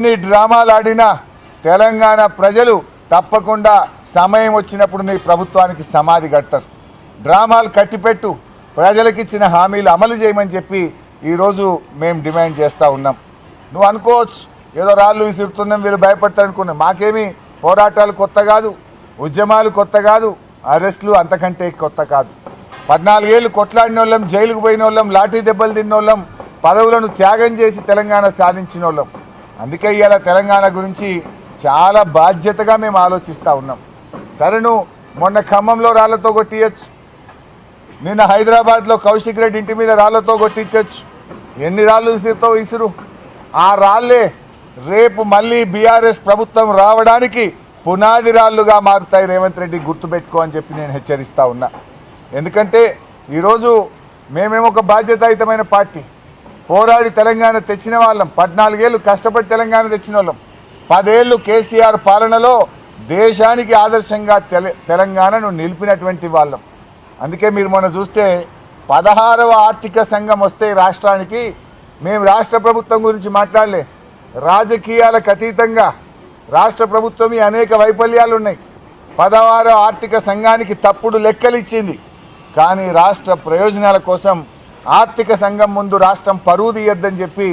నీ డ్రామాలు ఆడినా తెలంగాణ ప్రజలు తప్పకుండా సమయం వచ్చినప్పుడు నీ ప్రభుత్వానికి సమాధి కడతారు. డ్రామాలు కట్టిపెట్టు, ప్రజలకు ఇచ్చిన హామీలు అమలు చేయమని చెప్పి ఈరోజు మేము డిమాండ్ చేస్తూ ఉన్నాం. నువ్వు అనుకోవచ్చు ఏదో రాళ్ళు విసురుతున్నాం, వీళ్ళు భయపడతారనుకున్నాం. మాకేమీ పోరాటాలు కొత్త కాదు, ఉద్యమాలు కొత్త కాదు, అరెస్టులు అంతకంటే కొత్త కాదు. 14 ఏళ్ళు కొట్లాడిన వాళ్ళం, జైలుకు పోయిన వాళ్ళం, లాఠీ దెబ్బలు తిన్న వాళ్ళం, పదవులను త్యాగం చేసి తెలంగాణ సాధించిన వాళ్ళం. అందుకే ఇవాళ తెలంగాణ గురించి చాలా బాధ్యతగా మేము ఆలోచిస్తూ ఉన్నాం. సరే, నువ్వు మొన్న ఖమ్మంలో రాళ్లతో కొట్టియచ్చు, నిన్న హైదరాబాద్లో కౌశిక్ రెడ్డి ఇంటి మీద రాళ్లతో కొట్టించవచ్చు. ఎన్ని రాళ్ళు విసురుతో విసురు, ఆ రాళ్లే రేపు మళ్ళీ బీఆర్ఎస్ ప్రభుత్వం రావడానికి పునాది రాళ్లుగా మారుతాయి. రేవంత్ రెడ్డి గుర్తుపెట్టుకో అని చెప్పి నేను హెచ్చరిస్తూ ఉన్నా. ఎందుకంటే ఈరోజు మేమేమో ఒక బాధ్యతాయుతమైన పార్టీ, పోరాడి తెలంగాణ తెచ్చిన వాళ్ళం, 14 ఏళ్ళు కష్టపడి తెలంగాణ తెచ్చిన వాళ్ళం, 10 ఏళ్ళు కేసీఆర్ పాలనలో దేశానికి ఆదర్శంగా తెలంగాణను నిలిపినటువంటి వాళ్ళం. అందుకే మీరు మొన్న చూస్తే 16వ ఆర్థిక సంఘం వస్తే రాష్ట్రానికి మేము రాష్ట్ర ప్రభుత్వం గురించి మాట్లాడలే. రాజకీయాలకు అతీతంగా రాష్ట్ర ప్రభుత్వం అనేక వైఫల్యాలు ఉన్నాయి. 16వ ఆర్థిక సంఘానికి తప్పుడు లెక్కలు ఇచ్చింది. కానీ రాష్ట్ర ప్రయోజనాల కోసం ఆర్థిక సంఘం ముందు రాష్ట్రం పరువు తీయొద్దని చెప్పి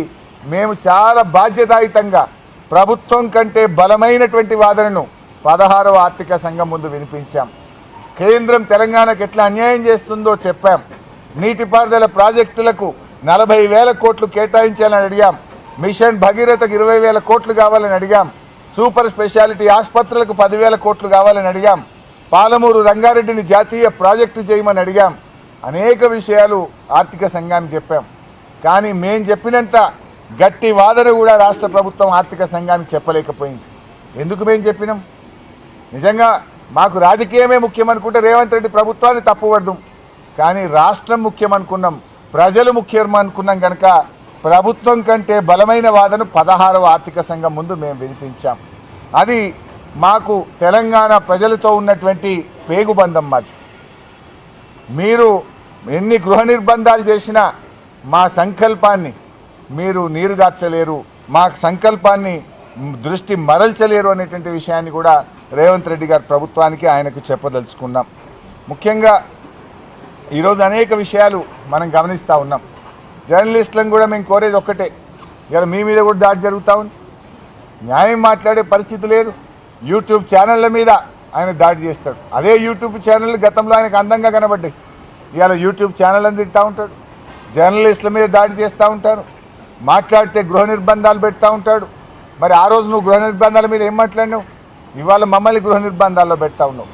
మేము చాలా బాధ్యతాయుతంగా ప్రభుత్వం కంటే బలమైనటువంటి వాదనను 16వ ఆర్థిక సంఘం ముందు వినిపించాం. కేంద్రం తెలంగాణకు ఎట్లా అన్యాయం చేస్తుందో చెప్పాం. నీటిపారుదల ప్రాజెక్టులకు 40,000 కోట్లు కేటాయించాలని అడిగాం. మిషన్ భగీరథకు 20,000 కోట్లు కావాలని అడిగాం. సూపర్ స్పెషాలిటీ ఆసుపత్రులకు 10,000 కోట్లు కావాలని అడిగాం. పాలమూరు రంగారెడ్డిని జాతీయ ప్రాజెక్టు చేయమని అడిగాం. అనేక విషయాలు ఆర్థిక సంఘానికి చెప్పాం. కానీ మేం చెప్పినంత గట్టి వాదన కూడా రాష్ట్ర ప్రభుత్వం ఆర్థిక సంఘానికి చెప్పలేకపోయింది. ఎందుకు మేము చెప్పినాం? నిజంగా మాకు రాజకీయమే ముఖ్యం అనుకుంటే రేవంత్ రెడ్డి ప్రభుత్వాన్ని తప్పుపడదాం. కానీ రాష్ట్రం ముఖ్యం అనుకున్నాం, ప్రజలు ముఖ్యం అనుకున్నాం. కనుక ప్రభుత్వం కంటే బలమైన వాదన 16వ ఆర్థిక సంఘం ముందు మేము వినిపించాం. అది మాకు తెలంగాణ ప్రజలతో ఉన్నటువంటి పేగుబంధం. మాది మీరు ఎన్ని గృహ నిర్బంధాలు చేసినా మా సంకల్పాన్ని మీరు నీరుగార్చలేరు, మా సంకల్పాన్ని దృష్టి మరల్చలేరు అనేటువంటి విషయాన్ని కూడా రేవంత్ రెడ్డి గారి ప్రభుత్వానికి ఆయనకు చెప్పదలుచుకున్నాం. ముఖ్యంగా ఈరోజు అనేక విషయాలు మనం గమనిస్తూ ఉన్నాం. జర్నలిస్టులను కూడా మేము కోరేది ఒక్కటే, ఇలా మీ మీద కూడా దాడి జరుగుతూ ఉంది, న్యాయం మాట్లాడే పరిస్థితి లేదు. యూట్యూబ్ ఛానళ్ళ మీద ఆయన దాడి చేస్తాడు. అదే యూట్యూబ్ ఛానళ్ళు గతంలో ఆయనకు అందంగా కనబడ్డాయి. ఇవాళ యూట్యూబ్ ఛానళ్ళని తిడుతూ ఉంటాడు, జర్నలిస్టుల మీద దాడి చేస్తూ ఉంటారు, మాట్లాడితే గృహ నిర్బంధాలు పెడతా ఉంటాడు. మరి ఆ రోజు నువ్వు గృహ నిర్బంధాల మీద ఏం మాట్లాడినావు? ఇవాళ మమ్మల్ని గృహ నిర్బంధాల్లో పెడతా ఉన్నావు.